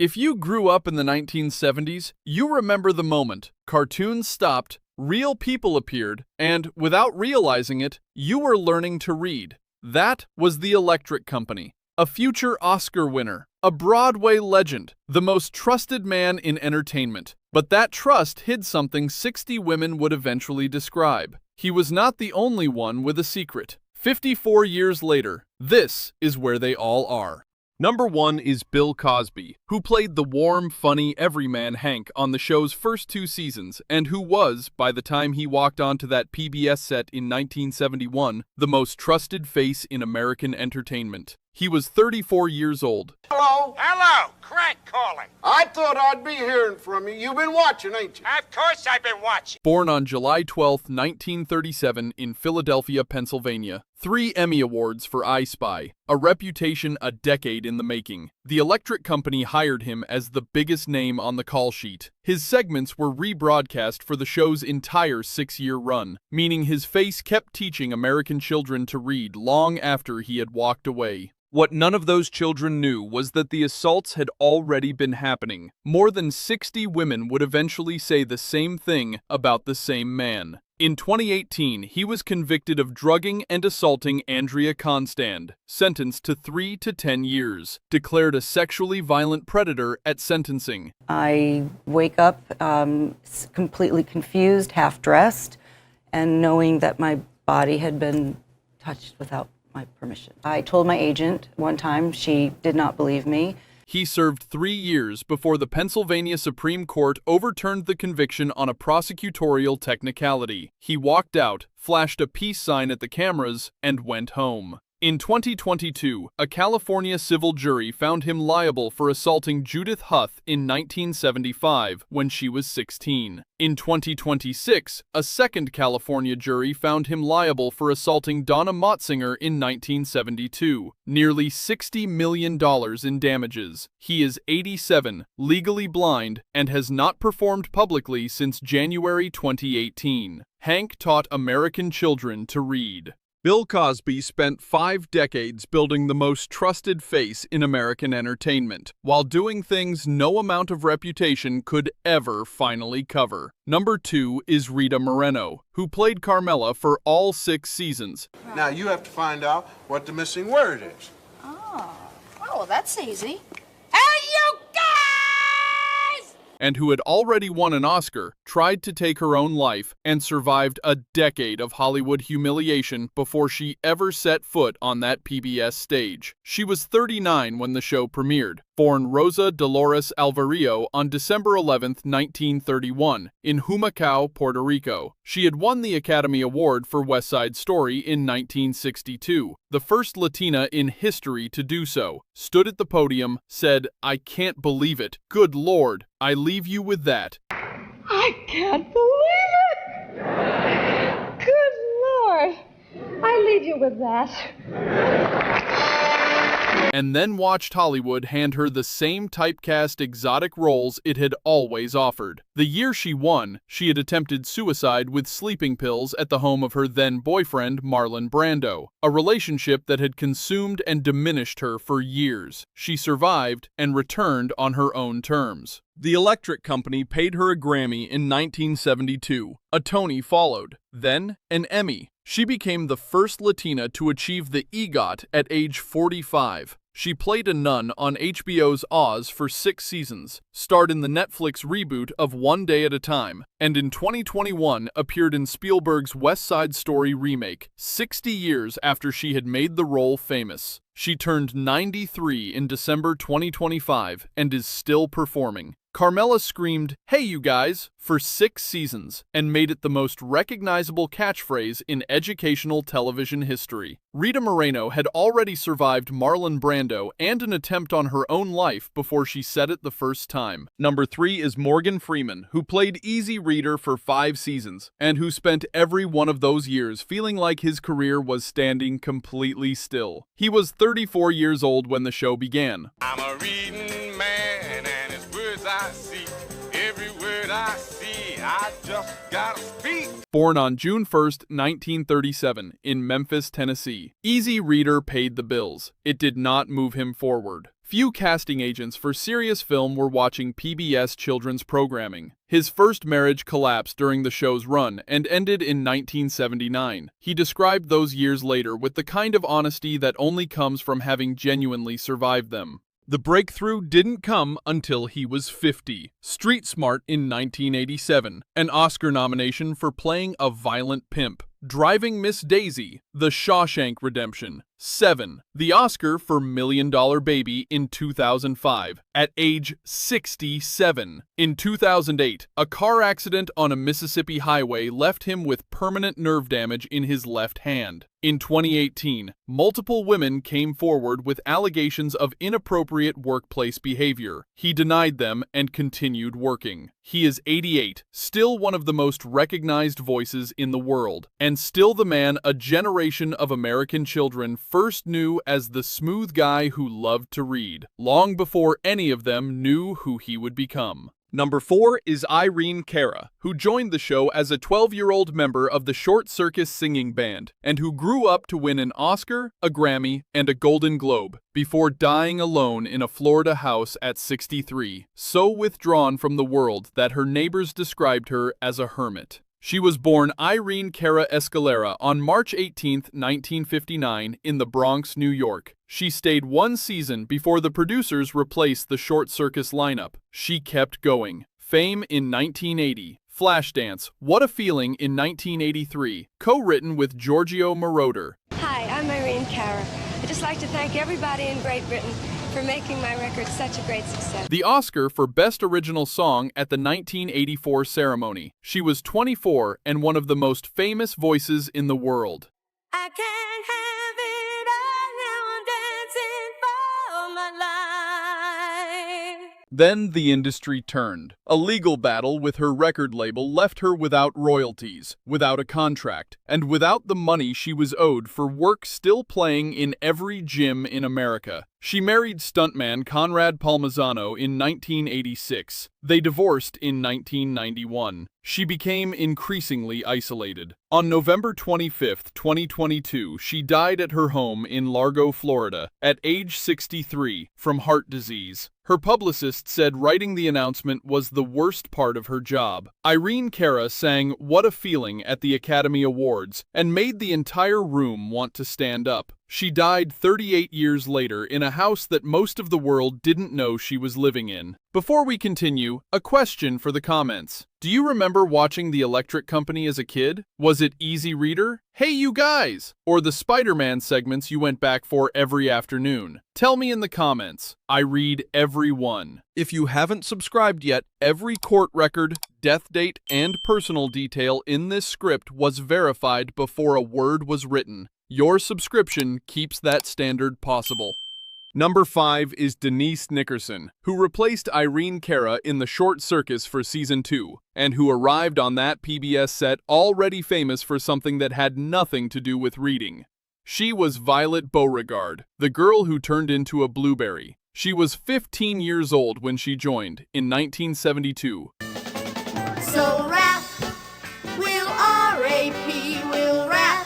If you grew up in the 1970s, you remember the moment cartoons stopped, real people appeared, and, without realizing it, you were learning to read. That was the Electric Company. A future Oscar winner, a Broadway legend, the most trusted man in entertainment. But that trust hid something 60 women would eventually describe. He was not the only one with a secret. 54 years later, this is where they all are. Number 1 is Bill Cosby, who played the warm, funny everyman Hank on the show's first 2 seasons, and who was, by the time he walked onto that PBS set in 1971, the most trusted face in American entertainment. He was 34 years old. Hello? Hello, Craig calling. I thought I'd be hearing from you. You've been watching, ain't you? Of course I've been watching. Born on July 12, 1937 in Philadelphia, Pennsylvania. 3 Emmy Awards for I Spy, a reputation a decade in the making. The Electric Company hired him as the biggest name on the call sheet. His segments were rebroadcast for the show's entire 6-year run, meaning his face kept teaching American children to read long after he had walked away. What none of those children knew was that the assaults had already been happening. More than 60 women would eventually say the same thing about the same man. In 2018, he was convicted of drugging and assaulting Andrea Constand, sentenced to 3 to 10 years, declared a sexually violent predator at sentencing. I wake up completely confused, half-dressed, and knowing that my body had been touched without my permission. I told my agent one time. She did not believe me. He served 3 years before the Pennsylvania Supreme Court overturned the conviction on a prosecutorial technicality. He walked out, flashed a peace sign at the cameras, and went home. In 2022, a California civil jury found him liable for assaulting Judith Huth in 1975 when she was 16. In 2026, a second California jury found him liable for assaulting Donna Motzinger in 1972, nearly $60 million in damages. He is 87, legally blind, and has not performed publicly since January 2018. Hank taught American children to read. Bill Cosby spent 5 decades building the most trusted face in American entertainment, while doing things no amount of reputation could ever finally cover. Number 2 is Rita Moreno, who played Carmela for all 6 seasons. Now you have to find out what the missing word is. Oh, well, that's easy. Hey, you guys! And who had already won an Oscar, tried to take her own life, and survived a decade of Hollywood humiliation before she ever set foot on that PBS stage. She was 39 when the show premiered, born Rosa Dolores Alvarillo on December 11, 1931, in Humacao, Puerto Rico. She had won the Academy Award for West Side Story in 1962, the first Latina in history to do so, stood at the podium, said, "I can't believe it. Good Lord, I leave you with that." I can't believe it! Good Lord! I leave you with that. And then watched Hollywood hand her the same typecast exotic roles it had always offered. The year she won, she had attempted suicide with sleeping pills at the home of her then-boyfriend Marlon Brando, a relationship that had consumed and diminished her for years. She survived and returned on her own terms. The Electric Company paid her a Grammy in 1972. A Tony followed, then an Emmy. She became the first Latina to achieve the EGOT at age 45. She played a nun on HBO's Oz for 6 seasons, starred in the Netflix reboot of One Day at a Time, and in 2021 appeared in Spielberg's West Side Story remake, 60 years after she had made the role famous. She turned 93 in December 2025 and is still performing. Carmela screamed, "Hey you guys," for 6 seasons, and made it the most recognizable catchphrase in educational television history. Rita Moreno had already survived Marlon Brando and an attempt on her own life before she said it the first time. Number 3 is Morgan Freeman, who played Easy Reader for 5 seasons, and who spent every one of those years feeling like his career was standing completely still. He was 34 years old when the show began. I'm a reading man, and it's words I see. Every word I see, I just gotta speak. Born on June 1st, 1937, in Memphis, Tennessee, Easy Reader paid the bills. It did not move him forward. Few casting agents for serious film were watching PBS children's programming. His first marriage collapsed during the show's run and ended in 1979. He described those years later with the kind of honesty that only comes from having genuinely survived them. The breakthrough didn't come until he was 50. Street Smart in 1987, an Oscar nomination for playing a violent pimp. Driving Miss Daisy, The Shawshank Redemption. 7. The Oscar for Million Dollar Baby in 2005, at age 67. In 2008, a car accident on a Mississippi highway left him with permanent nerve damage in his left hand. In 2018, multiple women came forward with allegations of inappropriate workplace behavior. He denied them and continued working. He is 88, still one of the most recognized voices in the world, and still the man a generation of American children first knew as the smooth guy who loved to read, long before any of them knew who he would become. Number 4 is Irene Cara, who joined the show as a 12-year-old member of the Short Circus singing band, and who grew up to win an Oscar, a Grammy, and a Golden Globe, before dying alone in a Florida house at 63, so withdrawn from the world that her neighbors described her as a hermit. She was born Irene Cara Escalera on March 18, 1959, in the Bronx, New York. She stayed one season before the producers replaced the Short Circus lineup. She kept going. Fame in 1980. Flashdance, What a Feeling in 1983, co-written with Giorgio Moroder. Hi, I'm Irene Cara. I'd just like to thank everybody in Great Britain for making my record such a great success. The Oscar for Best Original Song at the 1984 ceremony. She was 24 and one of the most famous voices in the world. I can't have it all now, I'm dancing for my life. Then the industry turned. A legal battle with her record label left her without royalties, without a contract, and without the money she was owed for work still playing in every gym in America. She married stuntman Conrad Palmisano in 1986. They divorced in 1991. She became increasingly isolated. On November 25, 2022, she died at her home in Largo, Florida, at age 63, from heart disease. Her publicist said writing the announcement was the worst part of her job. Irene Cara sang What a Feeling at the Academy Awards and made the entire room want to stand up. She died 38 years later in a house that most of the world didn't know she was living in. Before we continue, a question for the comments. Do you remember watching The Electric Company as a kid? Was it Easy Reader? Hey you guys! Or the Spider-Man segments you went back for every afternoon? Tell me in the comments. I read every one. If you haven't subscribed yet, every court record, death date, and personal detail in this script was verified before a word was written. Your subscription keeps that standard possible. Number 5 is Denise Nickerson, who replaced Irene Cara in the Short Circus for Season 2, and who arrived on that PBS set already famous for something that had nothing to do with reading. She was Violet Beauregard, the girl who turned into a blueberry. She was 15 years old when she joined, in 1972. So rap, we'll R.A.P., we'll rap,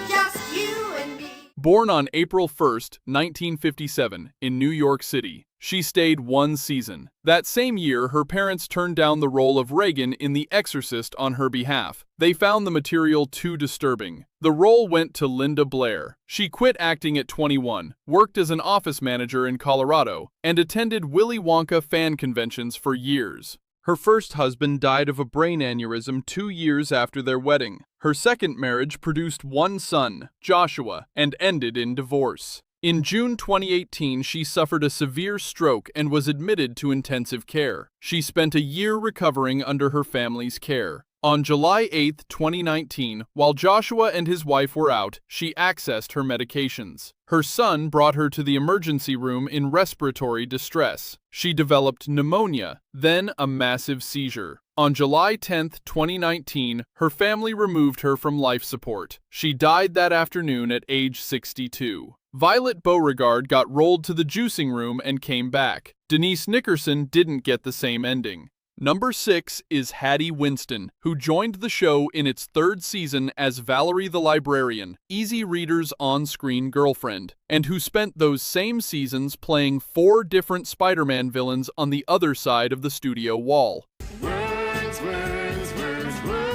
just you and me. Born on April 1, 1957, in New York City, she stayed one season. That same year, her parents turned down the role of Regan in The Exorcist on her behalf. They found the material too disturbing. The role went to Linda Blair. She quit acting at 21, worked as an office manager in Colorado, and attended Willy Wonka fan conventions for years. Her first husband died of a brain aneurysm 2 years after their wedding. Her second marriage produced one son, Joshua, and ended in divorce. In June 2018, she suffered a severe stroke and was admitted to intensive care. She spent a year recovering under her family's care. On July 8, 2019, while Joshua and his wife were out, she accessed her medications. Her son brought her to the emergency room in respiratory distress. She developed pneumonia, then a massive seizure. On July 10, 2019, her family removed her from life support. She died that afternoon at age 62. Violet Beauregard got rolled to the juicing room and came back. Denise Nickerson didn't get the same ending. Number 6 is Hattie Winston, who joined the show in its third season as Valerie the Librarian, Easy Reader's on-screen girlfriend, and who spent those same seasons playing 4 different Spider-Man villains on the other side of the studio wall. Words, words, words, words.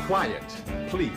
Quiet, please.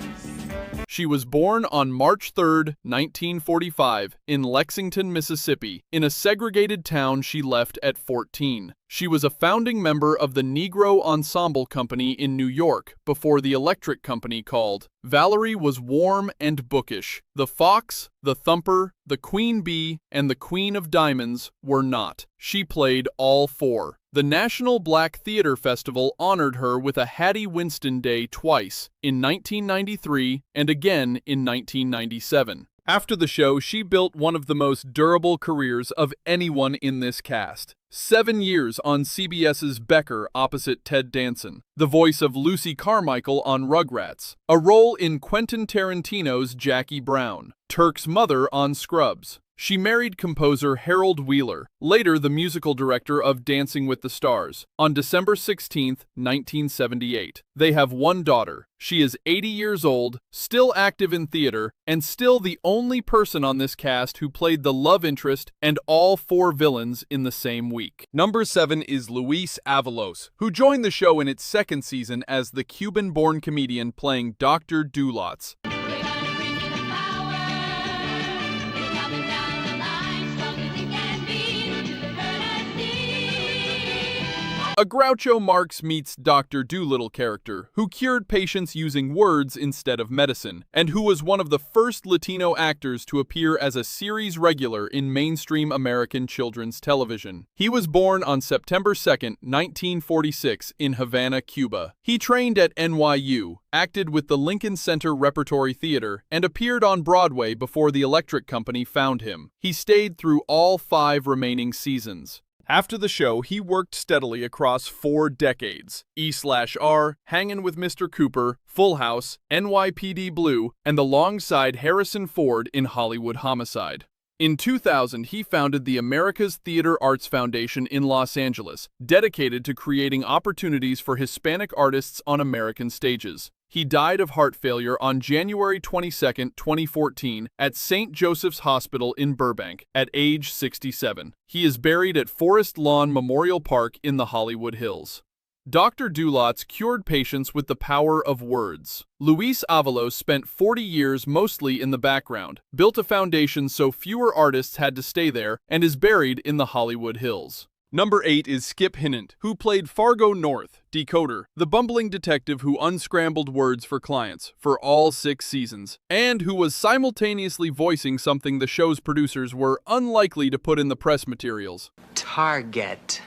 She was born on March 3, 1945, in Lexington, Mississippi, in a segregated town she left at 14. She was a founding member of the Negro Ensemble Company in New York before the Electric Company called. Valerie was warm and bookish. The Fox, the Thumper, the Queen Bee, and the Queen of Diamonds were not. She played all 4. The National Black Theater Festival honored her with a Hattie Winston Day twice, in 1993 and again in 1997. After the show, she built one of the most durable careers of anyone in this cast. 7 years on CBS's Becker opposite Ted Danson, the voice of Lucy Carmichael on Rugrats, a role in Quentin Tarantino's Jackie Brown, Turk's mother on Scrubs. She married composer Harold Wheeler, later the musical director of Dancing with the Stars, on December 16, 1978. They have one daughter. She is 80 years old, still active in theater, and still the only person on this cast who played the love interest and all 4 villains in the same week. Number 7 is Luis Ávalos, who joined the show in its second season as the Cuban-born comedian playing Dr. Dulotz. A Groucho Marx meets Dr. Dolittle character, who cured patients using words instead of medicine, and who was one of the first Latino actors to appear as a series regular in mainstream American children's television. He was born on September 2, 1946, in Havana, Cuba. He trained at NYU, acted with the Lincoln Center Repertory Theater, and appeared on Broadway before the Electric Company found him. He stayed through all 5 remaining seasons. After the show, he worked steadily across 4 decades: E/R, Hangin' with Mr. Cooper, Full House, NYPD Blue, and alongside Harrison Ford in Hollywood Homicide. In 2000, he founded the America's Theater Arts Foundation in Los Angeles, dedicated to creating opportunities for Hispanic artists on American stages. He died of heart failure on January 22, 2014, at St. Joseph's Hospital in Burbank, at age 67. He is buried at Forest Lawn Memorial Park in the Hollywood Hills. Dr. Dulotz cured patients with the power of words. Luis Ávalos spent 40 years mostly in the background, built a foundation so fewer artists had to stay there, and is buried in the Hollywood Hills. Number 8 is Skip Hinnant, who played Fargo North, Decoder, the bumbling detective who unscrambled words for clients for all 6 seasons, and who was simultaneously voicing something the show's producers were unlikely to put in the press materials. Target.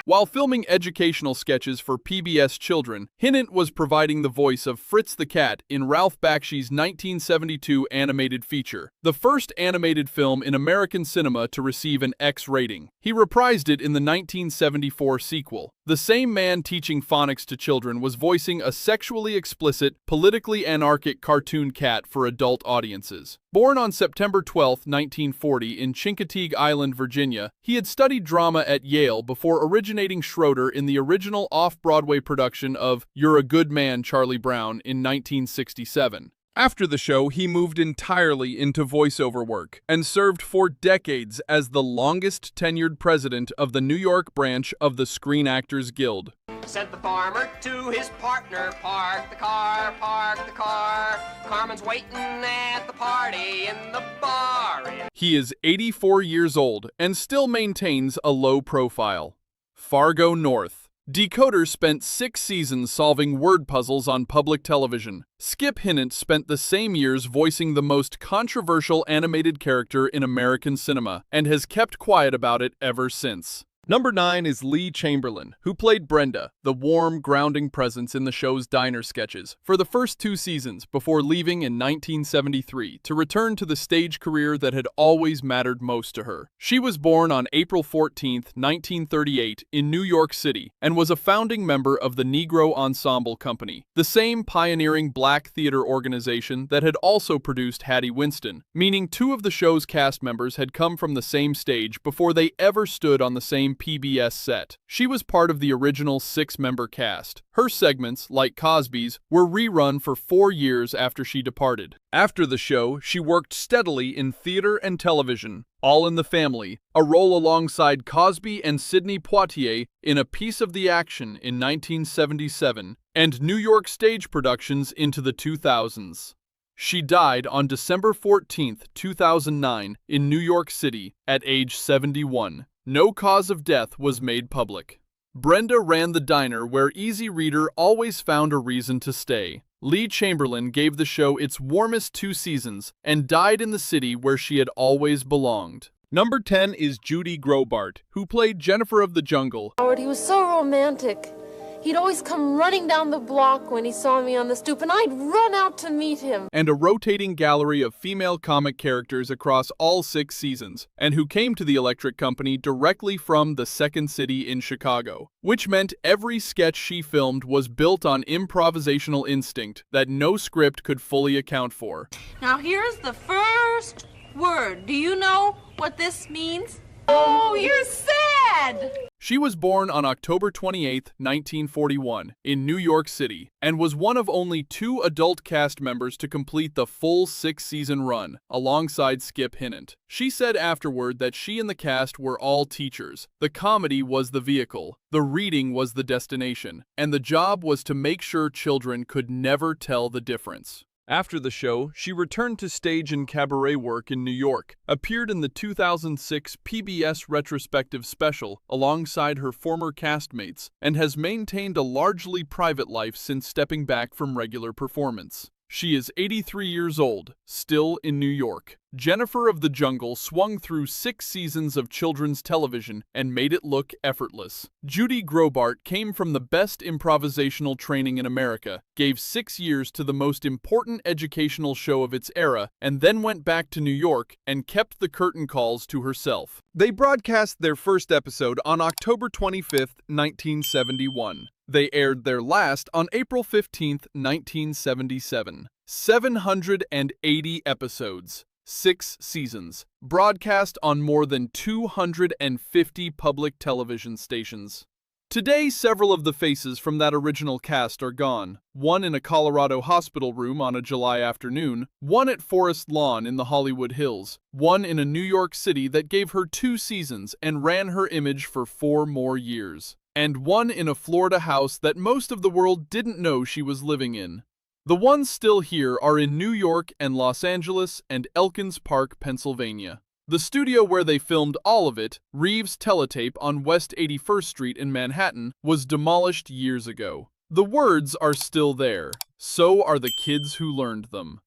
While filming educational sketches for PBS Children, Hinnant was providing the voice of Fritz the Cat in Ralph Bakshi's 1972 animated feature, the first animated film in American cinema to receive an X rating. He reprised it in the 1974 sequel. The same man teaching phonics to children was voicing a sexually explicit, politically anarchic cartoon cat for adult audiences. Born on September 12, 1940 in Chincoteague Island, Virginia, he had studied drama at Yale before originating Schroeder in the original off-Broadway production of You're a Good Man, Charlie Brown in 1967. After the show, he moved entirely into voiceover work and served for decades as the longest-tenured president of the New York branch of the Screen Actors Guild. Sent the farmer to his partner, park the car, park the car. Carmen's waiting at the party in the bar. He is 84 years old and still maintains a low profile. Fargo North. Decoder spent 6 seasons solving word puzzles on public television. Skip Hinnant spent the same years voicing the most controversial animated character in American cinema, and has kept quiet about it ever since. Number 9 is Lee Chamberlin, who played Brenda, the warm, grounding presence in the show's diner sketches, for the first 2 seasons before leaving in 1973 to return to the stage career that had always mattered most to her. She was born on April 14, 1938, in New York City, and was a founding member of the Negro Ensemble Company, the same pioneering black theater organization that had also produced Hattie Winston, meaning 2 of the show's cast members had come from the same stage before they ever stood on the same PBS set. She was part of the original 6-member cast. Her segments, like Cosby's, were rerun for 4 years after she departed. After the show, she worked steadily in theater and television. All in the Family, a role alongside Cosby and Sidney Poitier in A Piece of the Action in 1977, and New York stage productions into the 2000s. She died on December 14, 2009, in New York City, at age 71. No cause of death was made public. Brenda ran the diner where Easy Reader always found a reason to stay. Lee Chamberlin gave the show its warmest 2 seasons and died in the city where she had always belonged. Number 10 is Judy Graubart, who played Jennifer of the Jungle. Howard, he was so romantic. He'd always come running down the block when he saw me on the stoop, and I'd run out to meet him. And a rotating gallery of female comic characters across all 6 seasons, and who came to the Electric Company directly from the Second City in Chicago, which meant every sketch she filmed was built on improvisational instinct that no script could fully account for. Now here's the first word. Do you know what this means? Oh, you're sad! She was born on October 28, 1941, in New York City, and was one of only 2 adult cast members to complete the full 6-season run, alongside Skip Hinnant. She said afterward that she and the cast were all teachers. The comedy was the vehicle, the reading was the destination, and the job was to make sure children could never tell the difference. After the show, she returned to stage and cabaret work in New York, appeared in the 2006 PBS retrospective special alongside her former castmates, and has maintained a largely private life since stepping back from regular performance. She is 83 years old, still in New York. Jennifer of the Jungle swung through 6 seasons of children's television and made it look effortless. Judy Graubart came from the best improvisational training in America, gave 6 years to the most important educational show of its era, and then went back to New York and kept the curtain calls to herself. They broadcast their first episode on October 25, 1971. They aired their last on April 15, 1977. 780 episodes. 6 seasons, broadcast on more than 250 public television stations. Today, several of the faces from that original cast are gone. One in a Colorado hospital room on a July afternoon, one at Forest Lawn in the Hollywood Hills, one in a New York City that gave her 2 seasons and ran her image for 4 more years, and one in a Florida house that most of the world didn't know she was living in. The ones still here are in New York and Los Angeles and Elkins Park, Pennsylvania. The studio where they filmed all of it, Reeves Teletape on West 81st Street in Manhattan, was demolished years ago. The words are still there. So are the kids who learned them.